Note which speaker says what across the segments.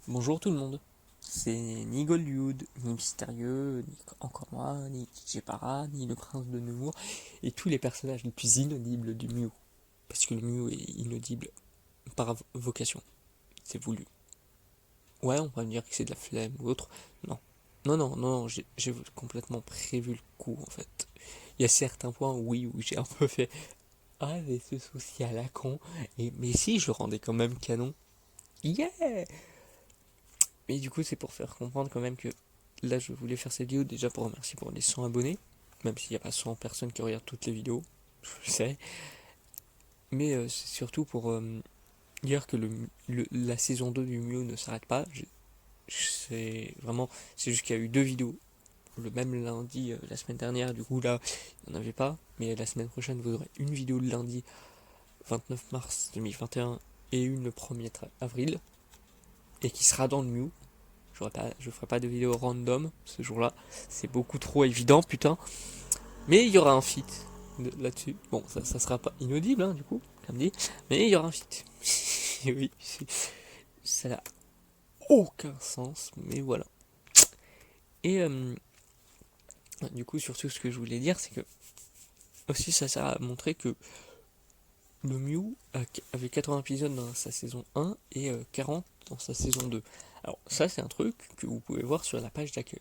Speaker 1: Bonjour tout le monde, c'est ni Goldwood, ni Mystérieux, ni encore moi, ni DJ Para, ni le prince de Nemours, et tous les personnages les plus inaudibles du Mew. Parce que le Mew est inaudible par vocation, c'est voulu. Ouais, on va me dire que c'est de la flemme ou autre. Non. Non, j'ai complètement prévu le coup en fait. Il y a certains points, oui, où j'ai un peu fait ah, mais ce souci à la con, mais si, je le rendais quand même canon. Yeah! Mais du coup, c'est pour faire comprendre quand même que là, je voulais faire cette vidéo déjà pour remercier pour les 100 abonnés, même s'il n'y a pas 100 personnes qui regardent toutes les vidéos, je le sais. Mais c'est surtout pour dire que la saison 2 du Mew ne s'arrête pas. C'est vraiment, c'est juste qu'il y a eu deux vidéos le même lundi la semaine dernière, du coup là, il n'y en avait pas. Mais la semaine prochaine, vous aurez une vidéo le lundi 29 mars 2021 et une le 1er avril, et qui sera dans le Mew. Je ferai pas de vidéo random ce jour-là. C'est beaucoup trop évident, putain. Mais il y aura un feat là-dessus. Bon, ça sera pas inaudible, hein, du coup, comme dit. Mais il y aura un feat. Oui, ça n'a aucun sens, mais voilà. Et du coup, surtout, ce que je voulais dire, c'est que aussi, ça sert à montrer que le Mew avait 80 épisodes dans sa saison 1 et 40 dans sa saison 2. Alors, ça, c'est un truc que vous pouvez voir sur la page d'accueil.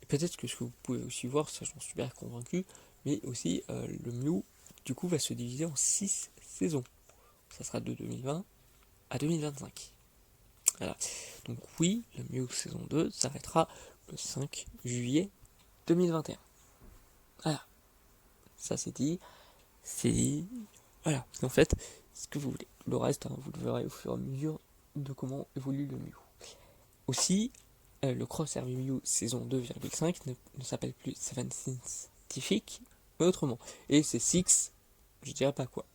Speaker 1: Et peut-être que ce que vous pouvez aussi voir, ça j'en suis bien convaincu, mais aussi le Mew du coup va se diviser en 6 saisons. Ça sera de 2020 à 2025. Voilà. Donc oui, le Mew saison 2 s'arrêtera le 5 juillet 2021. Voilà. Ça c'est dit. C'est dit. Voilà. En fait, ce que vous voulez. Le reste, hein, vous le verrez au fur et à mesure de comment évolue le Mew. Aussi, le Cross Hervé Mew saison 2,5 ne s'appelle plus Seven Scientific, mais autrement. Et c'est 6, je dirais pas quoi.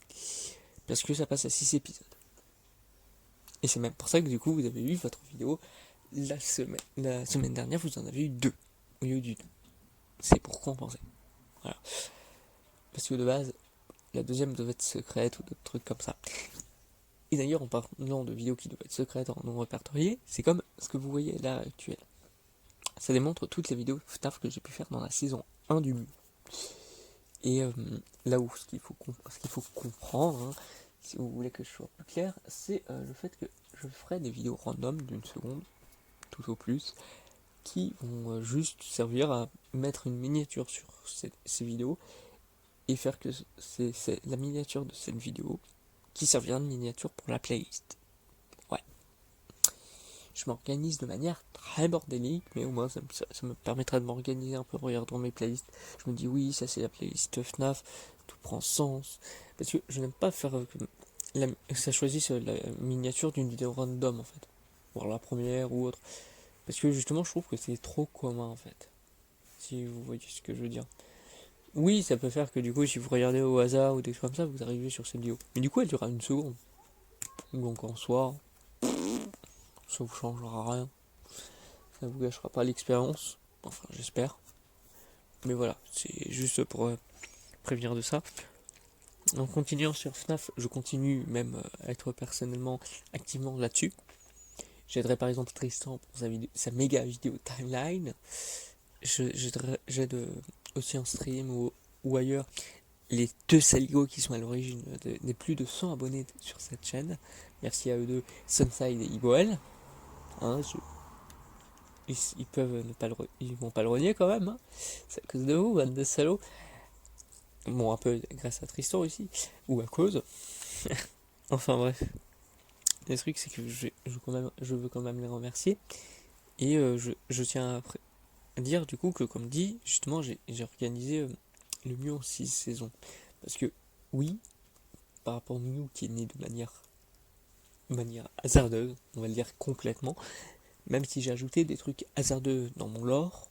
Speaker 1: Parce que ça passe à 6 épisodes. Et c'est même pour ça que du coup vous avez eu votre vidéo la semaine dernière, vous en avez eu 2 au lieu du 2. C'est pour compenser. Voilà. Parce que de base, la deuxième devait être secrète ou d'autres trucs comme ça. Et d'ailleurs, en parlant de vidéos qui devaient être secrètes en non répertoriées, c'est comme ce que vous voyez là actuel. Ça démontre toutes les vidéos FNAF que j'ai pu faire dans la saison 1 du Mu. Et là où ce qu'il faut comprendre, hein, si vous voulez que je sois plus clair, c'est le fait que je ferai des vidéos random d'une seconde, tout au plus, qui vont juste servir à mettre une miniature sur ces vidéos et faire que c'est la miniature de cette vidéo qui servira de miniature pour la playlist. Ouais. Je m'organise de manière très bordélique, mais au moins ça me permettra de m'organiser un peu en regardant mes playlists. Je me dis oui, ça c'est la playlist FNAF, tout prend sens. Parce que je n'aime pas faire que ça choisisse la miniature d'une vidéo random en fait. Voir la première ou autre. Parce que justement je trouve que c'est trop commun en fait. Si vous voyez ce que je veux dire. Oui, ça peut faire que du coup si vous regardez au hasard ou des trucs comme ça, vous arrivez sur cette vidéo. Mais du coup elle durera une seconde. Donc en soi, ça vous changera rien. Ça vous gâchera pas l'expérience. Enfin, j'espère. Mais voilà, c'est juste pour prévenir de ça. En continuant sur FNAF, je continue même à être personnellement activement là-dessus. J'aiderai par exemple Tristan pour sa méga vidéo timeline. J'aide aussi en stream ou ailleurs les deux saligots qui sont à l'origine des plus de 100 abonnés sur cette chaîne. Merci à eux deux, Sunside et Iboel. Hein, ils peuvent ne pas ils vont pas le renier quand même. Hein. C'est à cause de vous, bande de salauds. Bon, un peu grâce à Tristan aussi, ou à cause. Enfin bref. Le truc, c'est que je veux quand même les remercier. Et je tiens à dire du coup que, comme dit, justement, j'ai organisé le Mew en 6 saisons. Parce que, oui, par rapport au Mew qui est né de manière hasardeuse, on va le dire complètement, même si j'ai ajouté des trucs hasardeux dans mon lore,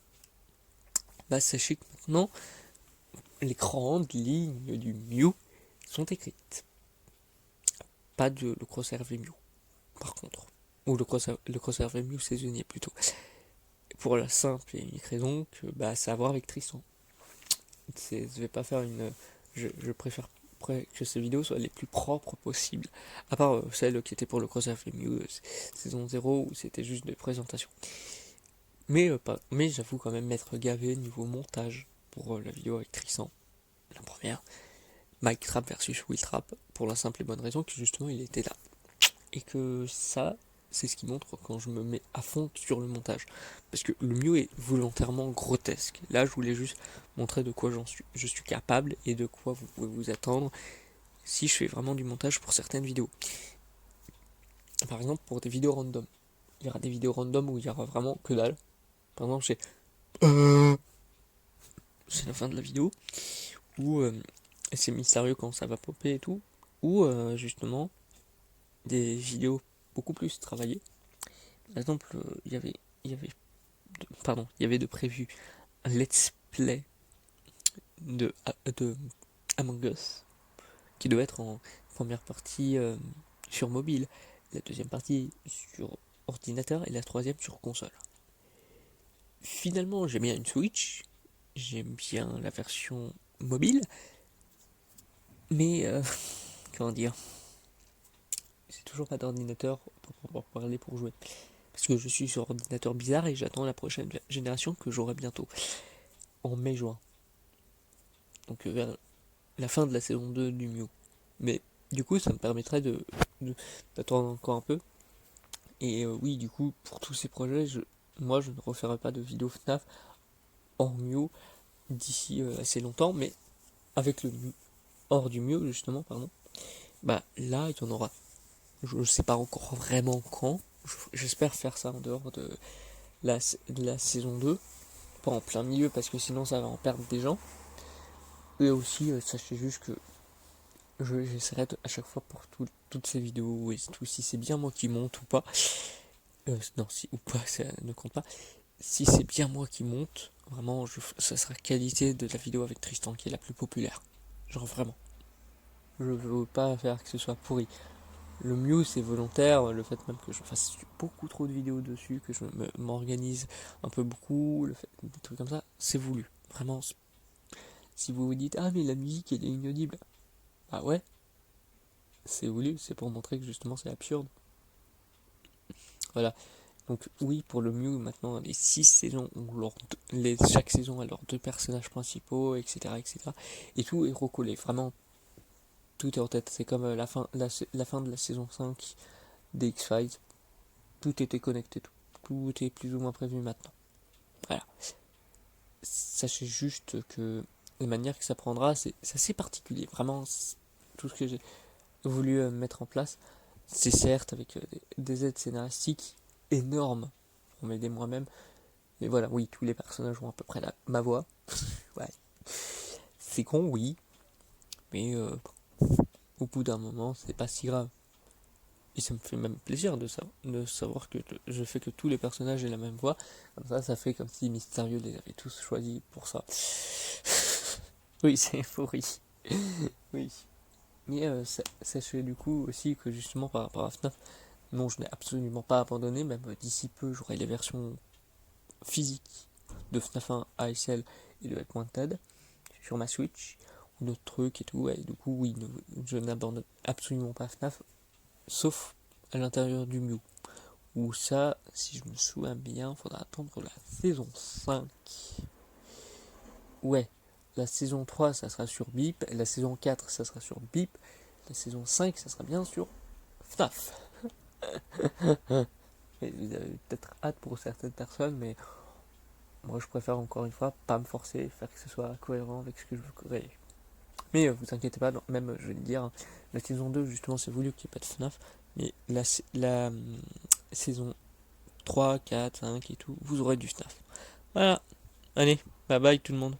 Speaker 1: bah sachez que maintenant, les grandes lignes du Mew sont écrites. Pas de le Cross-Hervé Mew, par contre. Ou le Cross-Hervé Mew saisonnier plutôt. Pour la simple et unique raison que bah, ça a à voir avec Tristan. Je vais pas faire une. Je préfère que ces vidéos soient les plus propres possibles. À part celle qui était pour le Cross-F Mew saison 0 où c'était juste des présentations. Mais j'avoue quand même m'être gavé niveau montage pour la vidéo avec Tristan, la première. Mike Trap versus Will Trap, pour la simple et bonne raison que justement il était là. Et que ça, c'est ce qui montre quand je me mets à fond sur le montage. Parce que le Mew est volontairement grotesque. Là, je voulais juste montrer de quoi je suis capable et de quoi vous pouvez vous attendre si je fais vraiment du montage pour certaines vidéos. Par exemple, pour des vidéos random. Il y aura des vidéos random où il y aura vraiment que dalle. Par exemple, c'est la fin de la vidéo. Ou c'est mystérieux quand ça va popper et tout. Ou justement, des vidéos beaucoup plus travaillées. Par exemple, il y avait de prévu un let's play de Among Us qui devait être en première partie sur mobile, la deuxième partie sur ordinateur et la troisième sur console. Finalement, j'aime bien une Switch, j'aime bien la version mobile, mais comment dire, c'est toujours pas d'ordinateur pour pouvoir parler pour jouer. Parce que je suis sur ordinateur bizarre et j'attends la prochaine génération que j'aurai bientôt, en mai-juin. Donc vers la fin de la saison 2 du Mew. Mais du coup, ça me permettrait d'attendre encore un peu. Et oui, du coup, pour tous ces projets, moi, je ne referai pas de vidéo FNAF hors Mew d'ici assez longtemps, mais avec le hors du Mew, justement, pardon, bah là, il y en aura. Je ne sais pas encore vraiment quand. J'espère faire ça en dehors de la saison 2, pas en plein milieu, parce que sinon ça va en perdre des gens. Et aussi, sachez juste que j'essaierai à chaque fois pour toutes ces vidéos, et tout, si c'est bien moi qui monte ou pas, non, si ou pas, ça ne compte pas. Si c'est bien moi qui monte, vraiment, ça sera qualité de la vidéo avec Tristan qui est la plus populaire. Genre vraiment. Je veux pas faire que ce soit pourri. Le mieux c'est volontaire, le fait même que je fasse beaucoup trop de vidéos dessus, que je m'organise un peu beaucoup, le fait, des trucs comme ça, c'est voulu. Vraiment, si vous vous dites ah mais la musique elle est inaudible, bah ouais, c'est voulu, c'est pour montrer que justement c'est absurde. Voilà. Donc oui, pour le Mew, maintenant, les 6 saisons, chaque saison a leurs 2 personnages principaux, etc., etc. Et tout est recollé, vraiment, tout est en tête. C'est comme la fin de la saison 5 des X-Files. Tout était connecté, tout est plus ou moins prévu maintenant. Voilà. Sachez juste que les manières que ça prendra, c'est assez particulier. Vraiment, tout ce que j'ai voulu mettre en place, c'est certes avec des aides scénaristiques énormes pour m'aider moi-même. Mais voilà, oui, tous les personnages ont à peu près ma voix. Ouais. C'est con, oui. Mais au bout d'un moment, c'est pas si grave. Et ça me fait même plaisir de savoir que je fais que tous les personnages aient la même voix. Comme ça fait comme si Mystérieux les avait tous choisis pour ça. Oui, c'est pourri. Oui. Mais sachez du coup aussi que justement par rapport à FNAF, non, je n'ai absolument pas abandonné. Même d'ici peu, j'aurai les versions physiques de FNAF 1 ASL et de Help Wanted sur ma Switch ou d'autres trucs et tout. Et du coup, oui, je n'abandonne absolument pas FNAF, sauf à l'intérieur du Mew. Où ça, si je me souviens bien, faudra attendre la saison 5. Ouais, la saison 3, ça sera sur Beep. La saison 4, ça sera sur Beep. La saison 5, ça sera bien sur FNAF. Et vous avez peut-être hâte pour certaines personnes, mais moi je préfère encore une fois pas me forcer, faire que ce soit cohérent avec ce que je veux créer. Mais vous inquiétez pas, même je vais le dire, la saison 2 justement c'est voulu qu'il n'y ait pas de FNAF, mais la saison 3, 4, 5 et tout, vous aurez du FNAF. Voilà, allez, bye bye tout le monde.